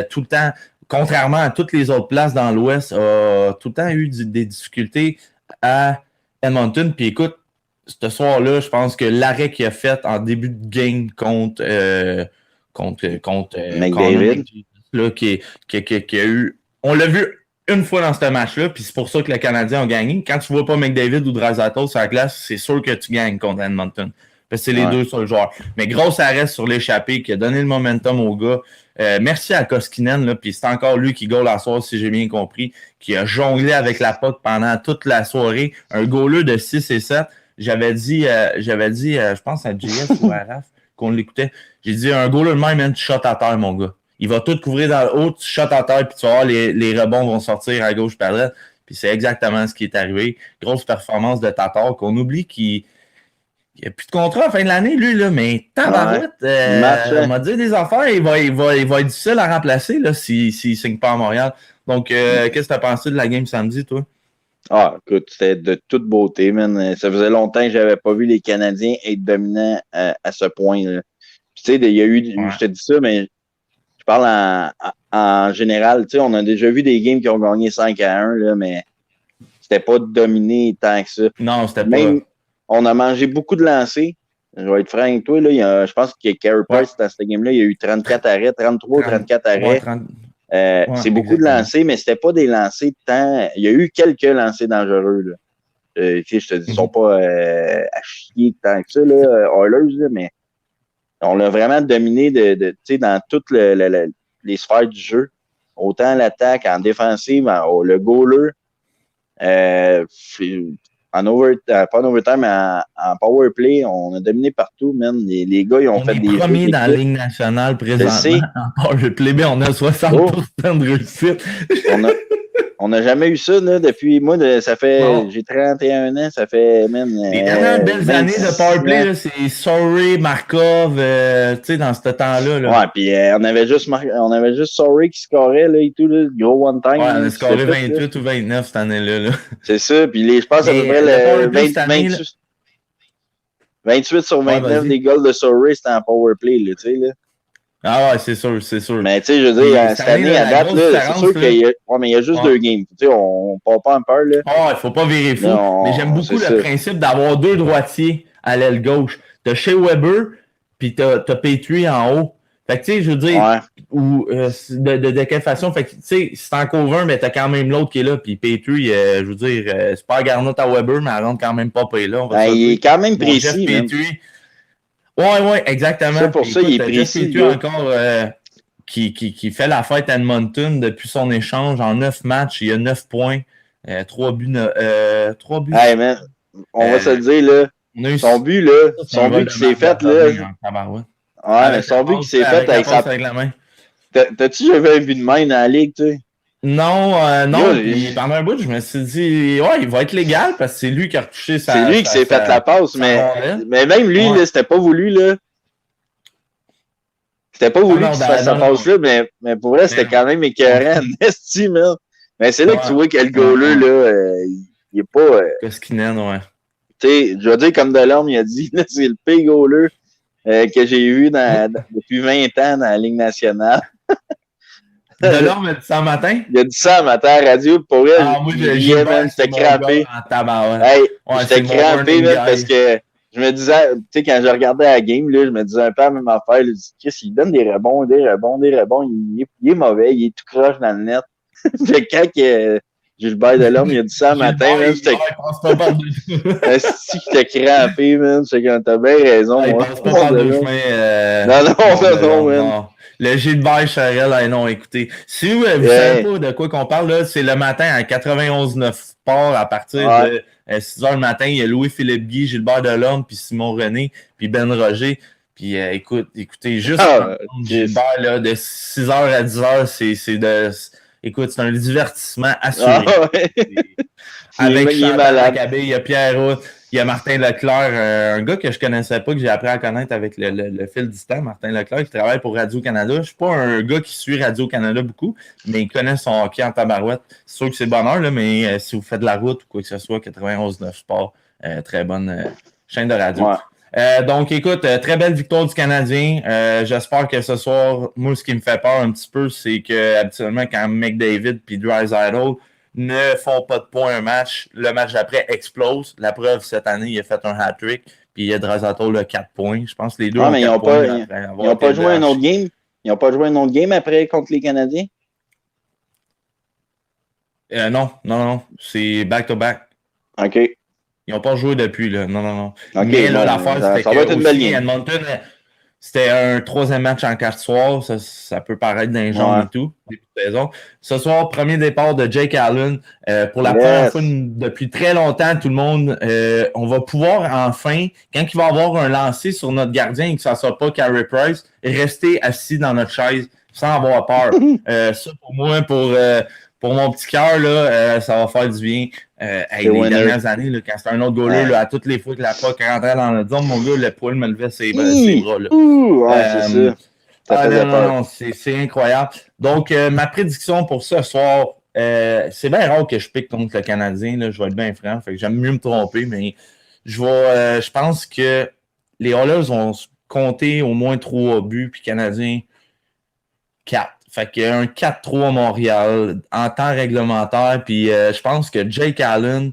Speaker 1: tout le temps, contrairement à toutes les autres places dans l'Ouest, a tout le temps eu des difficultés à Edmonton. Puis écoute, ce soir-là, je pense que l'arrêt qu'il a fait en début de game contre
Speaker 2: McDavid,
Speaker 1: là, qui a eu... On l'a vu une fois dans ce match-là, puis c'est pour ça que les Canadiens ont gagné. Quand tu vois pas McDavid ou Draisaitl sur la glace, c'est sûr que tu gagnes contre Edmonton. Parce que c'est les deux seuls joueurs. Mais gros arrêt sur l'échappée qui a donné le momentum aux gars. Merci à Koskinen, là, puis c'est encore lui qui goal la soirée, si j'ai bien compris, qui a jonglé avec la puck pendant toute la soirée. Un goaler de 6 et 7. J'avais dit, je pense à JS ou à Raph, qu'on l'écoutait. J'ai dit, un goaler de même, tu shot à terre, mon gars. Il va tout couvrir dans le haut, tu shot à terre, puis tu vas voir, les rebonds vont sortir à gauche par là. Puis c'est exactement ce qui est arrivé. Grosse performance de Tatar, qu'on oublie qu'il n'y a plus de contrat à la fin de l'année, lui, là, mais tabarouette, on m'a dit des affaires, il va être difficile à remplacer là, s'il ne signe pas à Montréal. Donc, qu'est-ce que tu as pensé de la game samedi, toi?
Speaker 2: Ah, écoute, c'était de toute beauté, man. Ça faisait longtemps que j'avais pas vu les Canadiens être dominants à ce point-là. Puis, tu sais, il y a eu, je te dis ça, mais je parle en général. Tu sais, on a déjà vu des games qui ont gagné 5-1, là, mais c'était pas dominé tant que ça.
Speaker 1: Non, c'était
Speaker 2: Même,
Speaker 1: pas.
Speaker 2: on a mangé beaucoup de lancers. Je vais être franc avec toi, là, je pense que Carey
Speaker 1: Ouais.
Speaker 2: Price, dans cette game-là, il y a eu 34 arrêts, 33 ou 34
Speaker 1: Ouais,
Speaker 2: arrêts.
Speaker 1: 30. Ouais,
Speaker 2: C'est beaucoup de
Speaker 1: exactement.
Speaker 2: lancers, mais c'était pas des lancers tant. Il y a eu quelques lancers dangereux, là. Tu sais, je te dis, ils sont pas à chier tant que ça, là, Oilers, là, mais on l'a vraiment dominé tu sais, dans toutes les sphères du jeu. Autant l'attaque, en défensive, le goaler, pas en overtime, mais en power play, on a dominé partout, man. Les gars, ils ont
Speaker 1: On
Speaker 2: fait
Speaker 1: est
Speaker 2: des jeux
Speaker 1: premier dans la
Speaker 2: d'équipe.
Speaker 1: Ligue nationale
Speaker 2: Je
Speaker 1: présentement.
Speaker 2: sais.
Speaker 1: En power play, mais on a 60% de réussite.
Speaker 2: On n'a jamais eu ça, là, depuis, moi,
Speaker 1: Non.
Speaker 2: j'ai 31 ans, ça fait, man,
Speaker 1: Les dernières belles années de
Speaker 2: 26
Speaker 1: powerplay,
Speaker 2: ans.
Speaker 1: là, c'est Sorry, Markov, tu sais, dans ce temps-là. Là.
Speaker 2: Ouais, puis on avait juste Sorry qui scorait, là, et tout, là, le gros one-time,
Speaker 1: Ouais, on
Speaker 2: là,
Speaker 1: a
Speaker 2: qui fait
Speaker 1: scoré
Speaker 2: tout, là.
Speaker 1: 28 ou 29 cette année-là. Là.
Speaker 2: C'est ça, puis je pense à peu près
Speaker 1: Mais le powerplay
Speaker 2: 20,
Speaker 1: cette année, là,
Speaker 2: 28 sur
Speaker 1: ouais,
Speaker 2: 29
Speaker 1: vas-y.
Speaker 2: des goals de Sorry, c'était en powerplay, là, tu sais, là.
Speaker 1: Ah ouais, c'est sûr, c'est sûr.
Speaker 2: Mais, tu sais, je veux
Speaker 1: Puis
Speaker 2: dire,
Speaker 1: cette
Speaker 2: cette
Speaker 1: année,
Speaker 2: année,
Speaker 1: là,
Speaker 2: à
Speaker 1: la
Speaker 2: date,
Speaker 1: grosse
Speaker 2: là, c'est
Speaker 1: différence,
Speaker 2: sûr
Speaker 1: là,
Speaker 2: mais il y a juste
Speaker 1: ouais.
Speaker 2: 2 games. Tu sais, on part pas en peur, là.
Speaker 1: Oh, il faut pas virer fou. Mais j'aime beaucoup
Speaker 2: C'est
Speaker 1: le
Speaker 2: ça.
Speaker 1: principe d'avoir 2 droitiers à l'aile gauche. T'as Shea Weber, puis t'as Petrie en haut. Fait que, tu sais, je veux dire,
Speaker 2: Ouais.
Speaker 1: ou de quelle façon, fait que, tu sais, si t'en couvres un, mais t'as quand même l'autre qui est là. Puis Petrie, je veux dire, c'est pas Garnot à Weber, mais elle rentre quand même pas payée là. On va
Speaker 2: Ben,
Speaker 1: se le
Speaker 2: il est
Speaker 1: dire.
Speaker 2: quand même
Speaker 1: Bon, Jeff
Speaker 2: précis, même.
Speaker 1: Petrie. Ouais,
Speaker 2: Ça,
Speaker 1: exactement.
Speaker 2: pour
Speaker 1: Puis
Speaker 2: ça, il
Speaker 1: écoute,
Speaker 2: est
Speaker 1: Jeff
Speaker 2: précis,
Speaker 1: Petrie
Speaker 2: le gars.
Speaker 1: encore qui fait la fête à Edmonton depuis son échange en 9 matchs. Il y a 9 points, 3 buts. 3 buts.
Speaker 2: Hey, man, on va se le dire, là.
Speaker 1: On a eu
Speaker 2: Son but, là,
Speaker 1: ça, c'est un
Speaker 2: son but
Speaker 1: vol
Speaker 2: qui
Speaker 1: de
Speaker 2: s'est
Speaker 1: Marc
Speaker 2: fait, là.
Speaker 1: Bergevin en tabarouette.
Speaker 2: Ouais, mais son but qui s'est fait
Speaker 1: Avec la passe avec la main.
Speaker 2: T'as-tu déjà vu un but de main dans la ligue, tu sais?
Speaker 1: Non,
Speaker 2: Yo,
Speaker 1: non, puis pendant un bout, je me suis dit, ouais, il va être légal parce que c'est lui qui a retouché
Speaker 2: c'est lui qui s'est fait la passe, mais même lui,
Speaker 1: ouais.
Speaker 2: là, c'était pas voulu, là. C'était pas voulu qu'il se fasse sa passe-là, mais pour vrai, c'était quand même écœurant, esti, man. Mais c'est là que tu vois que le goaler, là, il est pas.
Speaker 1: Koskinen, ouais.
Speaker 2: Tu sais, je veux dire, comme Delorme, il a dit, là, c'est le pire goaler que j'ai vu depuis 20 ans dans la Ligue nationale.
Speaker 1: Delorme a dit ça matin?
Speaker 2: Il a dit ça à matin à la radio, pour vrai,
Speaker 1: Moi,
Speaker 2: il riait, man, j'étais crampé. Hey, j'étais crampé, man, parce que je me disais, tu sais, quand je regardais la game, là, je me disais un peu la même affaire. Je me disais, Chris, il donne des rebonds. Il est mauvais, il est tout croche dans le net. Fait que quand Gilbert Delorme, il a dit ça le matin, man, j'étais. Si j'étais crampé, man, j'étais comme, t'as bien raison.
Speaker 1: Il passe pas par deux chemins.
Speaker 2: Non, man.
Speaker 1: Le Gilbert Charel, non, écoutez. Si vous savez pas de quoi qu'on parle, là, c'est le matin à 91.9 Sport à partir de 6h le matin. Il y a Louis-Philippe Guy, Gilbert Delorme, puis Simon René, puis Ben Roger. Puis écoutez, juste Gilbert, là, de 6h à 10h, écoute, c'est un divertissement assuré. Avec Chantal Macabé, il y a Pierre Roux, il y a Martin Leclerc, un gars que je connaissais pas, que j'ai appris à connaître avec le fil du temps, Martin Leclerc, qui travaille pour Radio-Canada. Je suis pas un gars qui suit Radio-Canada beaucoup, mais il connaît son hockey en tabarouette. C'est sûr que c'est bonheur, là, mais si vous faites de la route ou quoi que ce soit, 91.9 Sport, très bonne chaîne de radio. Ouais. Donc, écoute, très belle victoire du Canadien. J'espère que ce soir, moi, ce qui me fait peur un petit peu, c'est que habituellement, quand McDavid et Draisaitl ne font pas de points un match, le match d'après explose. La preuve, cette année, il a fait un hat-trick, puis il y a Draisaitl de 4 points. Je pense que les deux ont 4 points.
Speaker 2: Ils n'ont pas joué un autre game? Ils n'ont pas joué un autre game après contre les Canadiens?
Speaker 1: Non. C'est back-to-back.
Speaker 2: OK.
Speaker 1: Ils n'ont pas joué depuis, là. Non.
Speaker 2: Okay,
Speaker 1: mais là, l'affaire, c'était
Speaker 2: ça va être une belle game.
Speaker 1: Edmonton, c'était un 3e match en 4 soirs. Ça peut paraître d'un genre et tout. Ce soir, premier départ de Jake Allen. Pour la première fois depuis très longtemps, tout le monde, on va pouvoir enfin, quand il va avoir un lancer sur notre gardien et que ça ne soit pas Carey Price, rester assis dans notre chaise sans avoir peur. Ça, pour moi, pour mon petit cœur, là, ça va faire du bien. Les dernières années, là, quand c'était un autre goaler, là, à toutes les fois que la puck rentrait dans notre zone, mon gars, le poil me levait ses bras. Là.
Speaker 2: C'est ça.
Speaker 1: Non, c'est incroyable. Donc, ma prédiction pour ce soir, c'est bien rare que je pique contre le Canadien, là, je vais être bien franc. Fait que j'aime mieux me tromper, mais je pense que les Oilers vont compter au moins 3 buts, puis Canadiens 4. Fait qu'il y a un 4-3 Montréal en temps réglementaire, puis je pense que Jake Allen,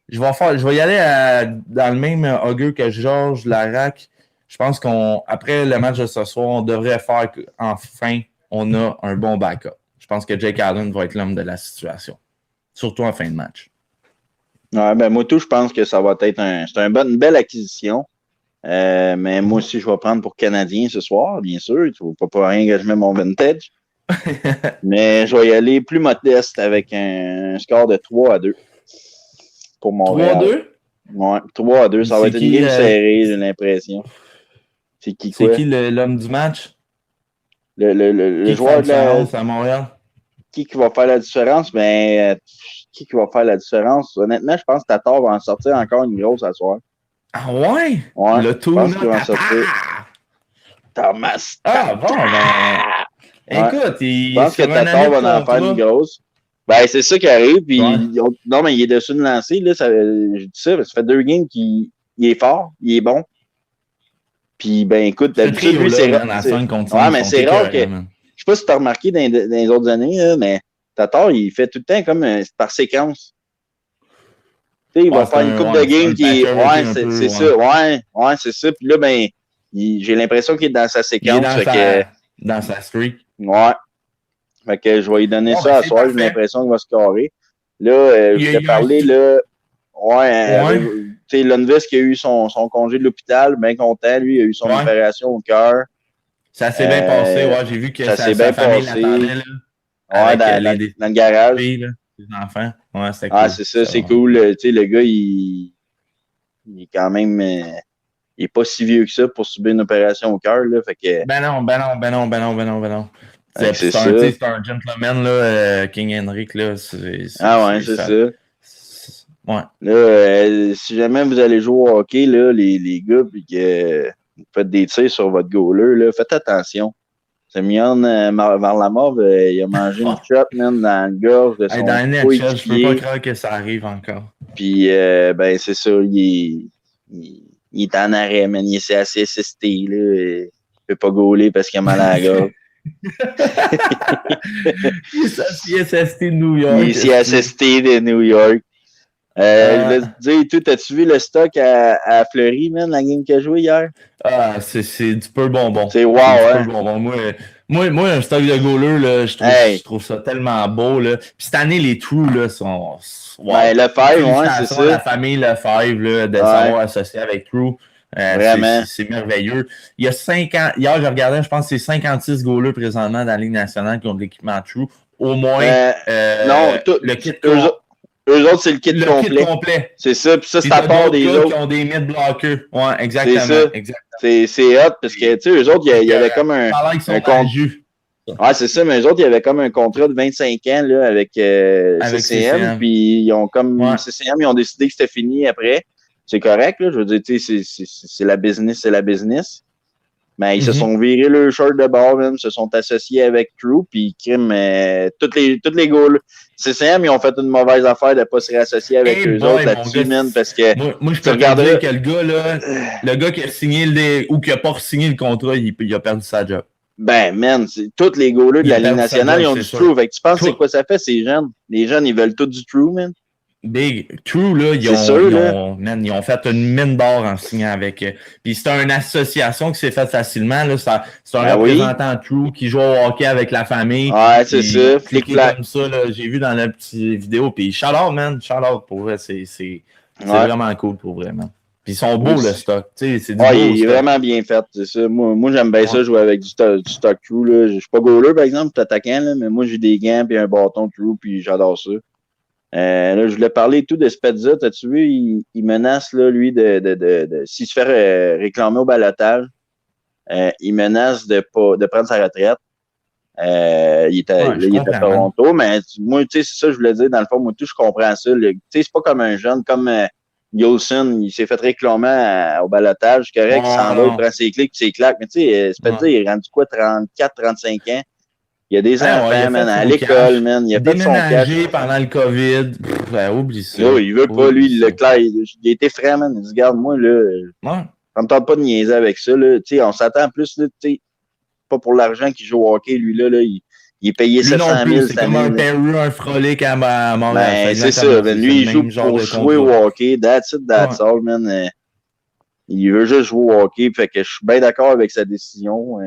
Speaker 1: je vais y aller dans le même augure que Georges Larac. Je pense qu'après le match de ce soir, on devrait faire qu'enfin, on a un bon backup. Je pense que Jake Allen va être l'homme de la situation. Surtout en fin de match.
Speaker 2: Ouais, ben moi tout, je pense que ça va être une belle acquisition. Mais moi aussi, je vais prendre pour Canadien ce soir, bien sûr. Il ne faut pas rien que je mette mon vintage. Mais je vais y aller plus modeste avec un score de 3-2 pour Montréal.
Speaker 1: 3-2?
Speaker 2: Ouais, 3-2. Ça va être une game serrée, j'ai l'impression. C'est qui
Speaker 1: l'homme du match?
Speaker 2: Le joueur de la...
Speaker 1: à Montréal?
Speaker 2: Qui va faire la différence? Ben, qui va faire la différence? Honnêtement, je pense que Tatar va en sortir encore une grosse à soir.
Speaker 1: Ah ouais?
Speaker 2: Ouais,
Speaker 1: le
Speaker 2: je pense qu'il va en sortir. Thomas.
Speaker 1: Ah bon, ben... Écoute,
Speaker 2: je pense que Tatar va en faire une grosse. Ben, c'est ça qui arrive. Puis, non, mais il est dessus de lancer. Là, je dis ça, ça fait 2 games qu'il est fort, il est bon. Puis, ben, écoute, d'habitude, lui, c'est rare. Ouais, mais c'est rare que. Je sais pas si tu as remarqué dans les autres années, là, mais Tatar, il fait tout le temps comme par séquence. Tu sais, il va faire une coupe de game qui est. Ouais, c'est ça. Ouais, c'est ça. Puis là, ben, j'ai l'impression qu'il est dans sa séquence.
Speaker 1: Dans sa streak.
Speaker 2: Ouais. Fait que je vais lui donner ça à soir. J'ai l'impression qu'il va scorer. Là, je t'ai parlé, là. Ouais. Tu sais, Lundqvist qui a eu son congé de l'hôpital, bien content. Lui, il a eu son opération au cœur.
Speaker 1: Ça s'est bien passé, ouais. J'ai vu que
Speaker 2: ça s'est bien passé. Là, dans le garage.
Speaker 1: Les enfants. Ouais, c'était
Speaker 2: cool. Ah, c'est ça, c'est cool. Tu sais, le gars, il est quand même. Il est pas si vieux que ça pour subir une opération au cœur, là. Fait que.
Speaker 1: Ben non. C'est un gentleman, là, King Henrik, là.
Speaker 2: C'est ça. Ouais. Là, si jamais vous allez jouer au hockey, là, les gars, puis que vous faites des tirs sur votre goaler, là, faites attention. Semyon Varlamov, il a mangé une shot, man, dans le gorge de son
Speaker 1: coéquipier. Je peux pas croire que ça arrive encore.
Speaker 2: Puis, ben, c'est ça, il est en arrêt, man. Il est assez assisté, là. Il peut pas gauler parce qu'il a mal à la gorge.
Speaker 1: Il est CSST de New York.
Speaker 2: Il est CSST de New York. Je voulais te dire, t'as-tu vu le stock à Fleury, man, la game qu'il a joué hier?
Speaker 1: Ah, c'est du peu bonbon.
Speaker 2: C'est wow, hein?
Speaker 1: Bonbon. Moi, un stock de goaler, là, je trouve ça tellement beau, là. Puis cette année, les True, là, sont...
Speaker 2: Wow. Ouais, Lefebvre, ouais, c'est ça.
Speaker 1: La famille Lefebvre, là, de savoir associer avec True.
Speaker 2: Vraiment.
Speaker 1: C'est merveilleux. Il y a 5 ans, hier, je regardais, je pense que c'est 56 goalers présentement dans la Ligue nationale qui ont de l'équipement True. Au moins,
Speaker 2: non,
Speaker 1: le kit
Speaker 2: eux autres, c'est le kit complet. C'est ça, puis ça, c'est à part des autres.
Speaker 1: Qui ont des mid-blockers. Ouais, exactement.
Speaker 2: C'est hot, parce que, tu sais, eux autres, il y avait comme un contrat. Ouais, c'est ça, mais eux autres, il y avait comme un contrat de 25 ans, là, avec CCM, puis ils ont comme, CCM, ils ont décidé que c'était fini après. C'est correct, là, je veux dire, tu sais, c'est la business. Mais ils se sont virés le short de bord, même, se sont associés avec True, puis crime, toutes les goals. CCM, ils ont fait une mauvaise affaire de ne pas se réassocier avec eux autres là-dessus, man, parce que.
Speaker 1: Moi je peux te dire que le gars, là, le gars qui a signé ou qui n'a pas signé le contrat, il a perdu sa job.
Speaker 2: Ben, man, tous les goalers de la Ligue nationale, ils ont du True. Fait que tu penses c'est quoi ça fait, ces jeunes? Les jeunes, ils veulent tous du True, man.
Speaker 1: Big True, là, ils ont fait une mine d'or en signant avec. Puis c'est une association qui s'est faite facilement. Là, c'est un représentant True qui joue au hockey avec la famille.
Speaker 2: Ouais, c'est ça.
Speaker 1: Comme ça, là, j'ai vu dans la petite vidéo. Puis shout-out, man. Shout-out pour vrai. C'est vraiment cool pour vrai, man. Puis ils sont beaux, le stock. C'est du beau
Speaker 2: il est vraiment bien fait. C'est ça. Moi j'aime bien ça, jouer avec du stock True. Là. Je suis pas goaler, par exemple, je suis attaquant, là, mais moi, j'ai des gants et un bâton True, puis j'adore ça. Là, je voulais parler tout de Spezza. T'as-tu vu, il menace, là, lui, s'il se fait réclamer au balotage, il menace de prendre sa retraite. Il est à Toronto, mais moi, tu sais, c'est ça, je voulais dire, dans le fond, moi, je comprends ça. Tu sais, c'est pas comme un jeune, comme Yolson, il s'est fait réclamer au balotage, correct, il s'en va, il prend ses clics puis ses claques. Mais tu sais, Spezza, il est rendu quoi, 34, 35 ans? Il y a des enfants,
Speaker 1: ouais,
Speaker 2: man, à l'école, man. Il a fait son cash.
Speaker 1: Déménager pendant le COVID. Oublie ça.
Speaker 2: Là, il veut pas, lui, Leclerc. Il a été franc, man. Il dit, regarde, moi, là, ça me tente pas de niaiser avec ça, là. Tu sais, on s'attend plus, là, tu sais, pas pour l'argent qu'il joue au hockey, lui, là, il est payé 700 000
Speaker 1: c'est comme un Perru, un frolic à Montréal.
Speaker 2: Ben, c'est ça, man. Lui, il joue pour jouer au hockey. That's it, that's all, man. Il veut juste jouer au hockey, fait que je suis bien d'accord avec sa décision.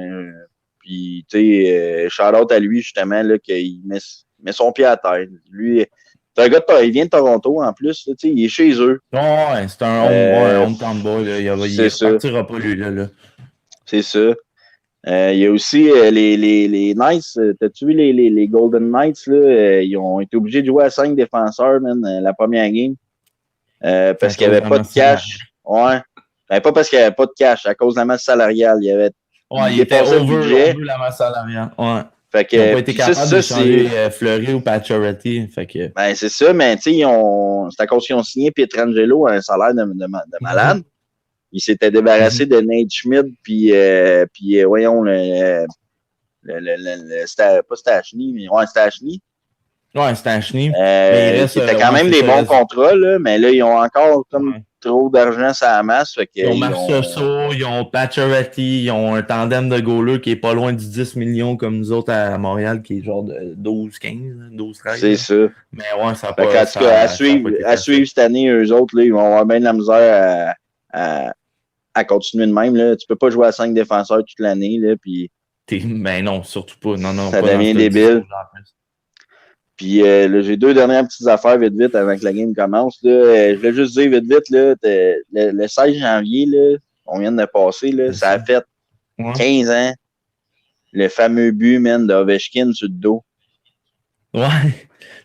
Speaker 2: Puis, tu sais, shout-out à lui, justement, là, qu'il met son pied à terre. Lui, c'est un gars il vient de Toronto, en plus, tu sais, il est chez eux.
Speaker 1: Ouais, c'est un hometown boy, là. Il partira pas, lui, là.
Speaker 2: C'est ça. Il y a aussi les Knights. T'as-tu vu les Golden Knights, là? Ils ont été obligés de jouer à 5 défenseurs, man, la première game. Parce qu'il n'y avait pas de cash. Ouais. Ben, pas parce qu'il n'y avait pas de cash, à cause de la masse salariale.
Speaker 1: Il était over la masse salariale. Ouais.
Speaker 2: Fait que,
Speaker 1: ils n'ont pas été capables de changer Fleury ou Pacioretty. Fait que...
Speaker 2: Ben, c'est ça, mais tu sais, c'est à cause qu'ils ont signé Pietrangelo à un salaire de malade. Ils s'étaient débarrassés de Nate Schmidt, puis voyons, c'était pas Stachny, mais ouais, Stachny.
Speaker 1: Ouais, Stachny.
Speaker 2: C'était quand même des bons contrats, là, mais là, ils ont encore comme trop d'argent sur la masse. Fait
Speaker 1: ils ont Marchessault, ils ont Pacioretty, ils ont un tandem de goalers qui est pas loin du 10 millions comme nous autres à Montréal, qui est genre de 12-15, 12-13.
Speaker 2: C'est ça.
Speaker 1: Mais ouais, ça n'a
Speaker 2: pas... En tout cas, à suivre cette année, eux autres, là, ils vont avoir bien de la misère à continuer de même. Là. Tu peux pas jouer à 5 défenseurs toute l'année. Là, puis...
Speaker 1: Ben non, surtout pas. Non,
Speaker 2: ça devient débile. Puis là, j'ai 2 dernières petites affaires vite avant que la game commence. Là. Je voulais juste dire vite, là, le 16 janvier, là, on vient de passer, là, ça a fait 15 ans. Le fameux but, man, d'Ovechkin sur le dos.
Speaker 1: Ouais.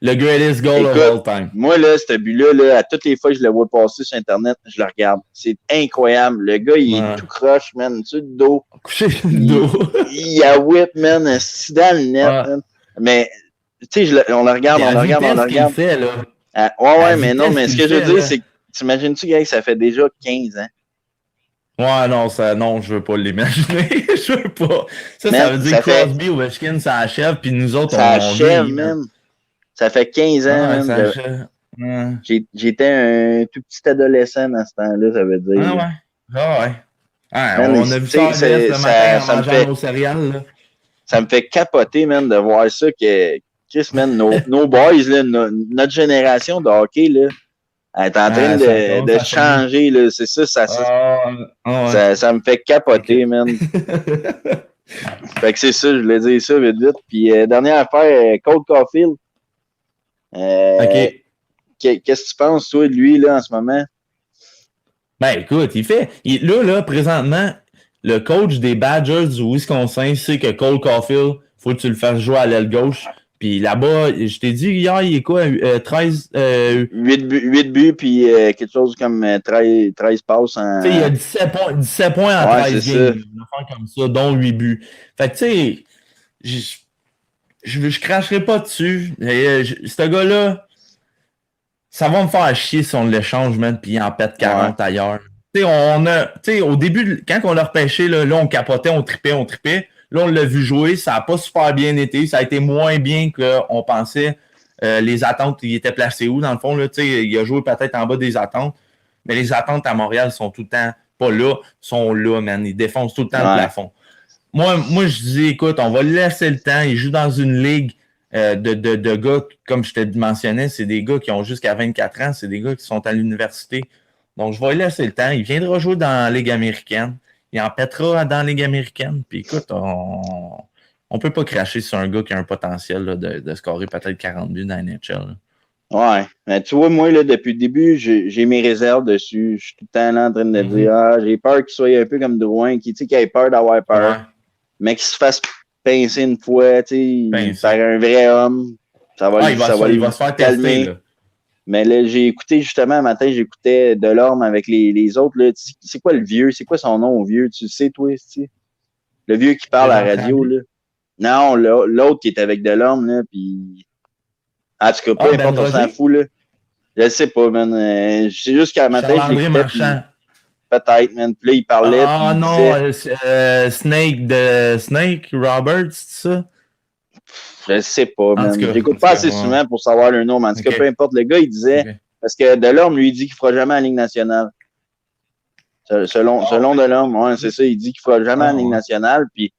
Speaker 1: Le greatest goal of all time.
Speaker 2: Moi, là, ce but-là, là, à toutes les fois que je le vois passer sur Internet, je le regarde. C'est incroyable. Le gars, il est tout croche, man, sur le dos.
Speaker 1: Couché sur le dos.
Speaker 2: Il a whip, man, c'est dans le net, man. Mais, tu sais, on le regarde.
Speaker 1: Fait, là.
Speaker 2: Ouais, mais non, mais ce que je veux dire, c'est que, t'imagines-tu, gars, que ça fait déjà 15 ans?
Speaker 1: Ouais, non, je veux pas l'imaginer. Je veux pas. Ça veut dire que Crosby, Ovechkin, ça achève, puis nous autres,
Speaker 2: ça achève, même. Ça fait 15 ans, même. J'étais un tout petit adolescent dans ce temps-là, ça veut dire.
Speaker 1: On a vu ça ce matin en mangeant nos céréales, là.
Speaker 2: Ça me fait capoter, man, de voir ça que, Chris, man, nos boys, là, notre génération de hockey, là, elle est en train de changer, là. C'est ça, ça me fait capoter, man. Fait que c'est ça, je voulais dire ça vite. Puis, dernière affaire, Cole Caulfield. Qu'est-ce que tu penses, toi, de lui, là, en ce moment?
Speaker 1: Ben, écoute, là, présentement, le coach des Badgers du Wisconsin sait que Cole Caulfield, faut que tu le fasses jouer à l'aile gauche. Puis là-bas, je t'ai dit hier, il est quoi? 13...
Speaker 2: 8 buts, puis quelque chose comme 13 passes en...
Speaker 1: Tu sais, il y a 17 points en 13 games. Comme ça, dont 8 buts. Fait que, tu sais, je cracherai pas dessus. Ce gars-là, ça va me faire chier si on l'échange, man, puis il en pète 40 ailleurs. Tu sais, au début, quand on l'a repêché, là, on capotait, on tripait. Là, on l'a vu jouer, ça n'a pas super bien été. Ça a été moins bien qu'on pensait. Les attentes, il était placé où, dans le fond? Là, il a joué peut-être en bas des attentes. Mais les attentes à Montréal sont tout le temps pas là, sont là, man. Ils défoncent tout le temps le plafond. Moi, je dis, écoute, on va lui laisser le temps. Il joue dans une ligue de gars, comme je te mentionnais, c'est des gars qui ont jusqu'à 24 ans. C'est des gars qui sont à l'université. Donc, je vais lui laisser le temps. Il viendra jouer dans la Ligue américaine. Il en pètera dans la Ligue américaine. Puis écoute, on peut pas cracher sur un gars qui a un potentiel là, de scorer peut-être 40 buts dans la NHL. Là.
Speaker 2: Ouais. Mais tu vois, moi, là, depuis le début, j'ai mes réserves dessus. Je suis tout le temps là en train de dire j'ai peur qu'il soit un peu comme Drouin, qu'il ait peur d'avoir peur. Mais qu'il se fasse pincer une fois, faire un vrai homme. Ça va, il va se faire calmer. Tester, là. Mais là, j'ai écouté justement, un matin, j'écoutais Delorme avec les autres. Là. C'est quoi le vieux? C'est quoi son nom au vieux? Tu sais, toi, le vieux qui parle à la radio, là. Non, l'autre qui est avec Delorme, là, puis... En tout cas, peu importe, on s'en fout, là. Je sais pas, man. C'est juste qu'à matin,
Speaker 1: André Marchand.
Speaker 2: Peut-être, man. Puis là, il parlait.
Speaker 1: Ah non, Snake Roberts, c'est ça?
Speaker 2: Je sais pas, man. J'écoute pas assez souvent pour savoir le nom, mais en tout cas, peu importe. Le gars, il disait, parce que Delorme lui dit qu'il fera jamais en Ligue nationale. Selon Delorme, ouais, c'est ça, il dit qu'il fera jamais en Ligue nationale, puis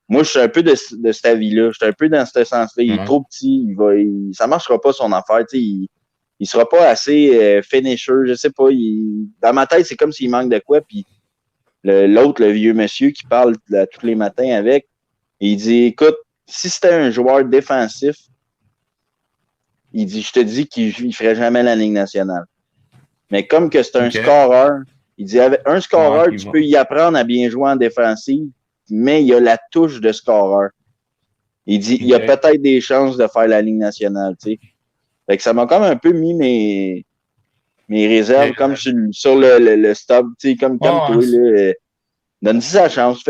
Speaker 2: moi, je suis un peu de cet avis-là. Je suis un peu dans ce sens-là. Il est trop petit. Ça marchera pas son affaire. Il sera pas assez finisher. Je sais pas. Dans ma tête, c'est comme s'il manque de quoi. Puis l'autre, le vieux monsieur qui parle tous les matins avec, il dit, écoute, si c'était un joueur défensif, il dit, je te dis qu'il ferait jamais la Ligue nationale. Mais comme que c'est un scoreur, il dit, avec un scoreur, tu peux y apprendre à bien jouer en défensive, mais il y a la touche de scoreur. Il dit, il y a peut-être des chances de faire la Ligue nationale, tu sais. Fait que ça m'a comme un peu mis mes réserves comme sur le stop, tu sais, comme toi, là. Donne-y sa chance.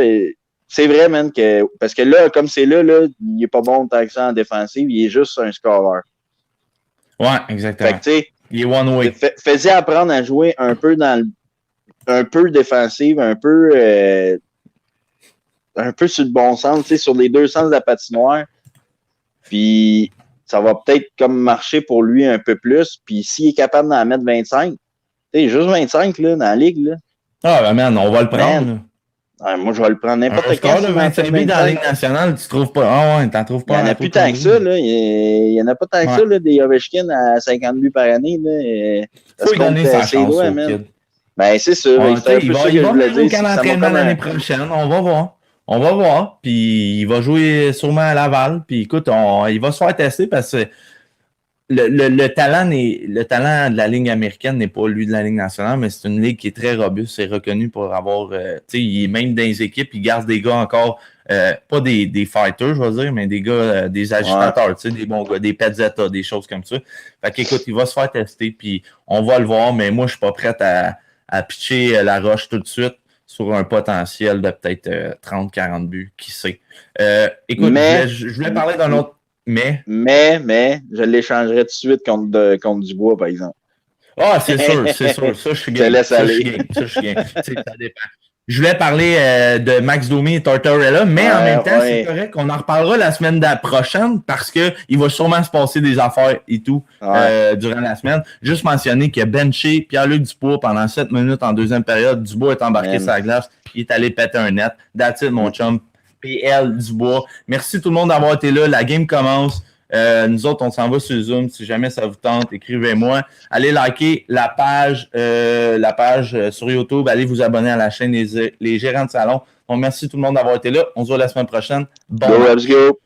Speaker 2: C'est vrai, man, parce que là, comme c'est là, il est pas bon tant que ça en défensive, il est juste un scoreur.
Speaker 1: Ouais, exactement.
Speaker 2: Fait que, tu sais,
Speaker 1: il est one way.
Speaker 2: Fais-y apprendre à jouer un peu un peu défensive, un peu sur le bon sens, tu sais, sur les deux sens de la patinoire. Puis ça va peut-être comme marcher pour lui un peu plus. Puis s'il est capable d'en mettre 25, tu sais, juste 25 là, dans la ligue, là.
Speaker 1: Ah, ben man, on va le prendre.
Speaker 2: Moi, je vais le prendre n'importe quand.
Speaker 1: Un score de 25 buts dans la Ligue nationale, tu trouves pas. Ah ouais, t'en trouves pas.
Speaker 2: Il n'y en a plus tant que ça, là. Il y en a pas tant que ça, là, des Ovechkin à 50 buts par année, là.
Speaker 1: Faut lui donner sa chance au kid.
Speaker 2: Ben, c'est ça.
Speaker 1: Il va venir au camp d'entraînement l'année prochaine. On va voir. On va voir. Puis il va jouer sûrement à Laval. Puis écoute, il va se faire tester parce que le talent de la Ligue américaine n'est pas lui de la Ligue nationale, mais c'est une ligue qui est très robuste. C'est reconnu pour avoir, tu sais, il est même dans les équipes, il garde des gars encore, pas des fighters, je vais dire, mais des gars, des agitateurs, tu sais, des bons gars, des Pezzetta, des choses comme ça. Fait qu'écoute, il va se faire tester, puis on va le voir, mais moi, je suis pas prêt à pitcher la roche tout de suite sur un potentiel de peut-être 30-40 buts, qui sait. Écoute, je voulais parler d'un autre. Mais
Speaker 2: je l'échangerais tout de suite contre Dubois, par exemple.
Speaker 1: Ah, c'est sûr. Ça, je suis game. Ça, je suis game. Ça dépend. Je voulais parler de Max Domi et Tortorella, mais en même temps, c'est correct. On en reparlera la semaine prochaine parce qu'il va sûrement se passer des affaires et tout durant la semaine. Juste mentionner qu'il a benché Pierre-Luc Dubois pendant 7 minutes en deuxième période. Dubois est embarqué sur la glace. Il est allé péter un net. That's it, mon chum. PL Dubois. Merci tout le monde d'avoir été là. La game commence. Nous autres, on s'en va sur Zoom. Si jamais ça vous tente, écrivez-moi. Allez liker la page sur YouTube. Allez vous abonner à la chaîne Les Gérants de Salon. Donc, merci tout le monde d'avoir été là. On se voit la semaine prochaine.
Speaker 2: Bon, let's go.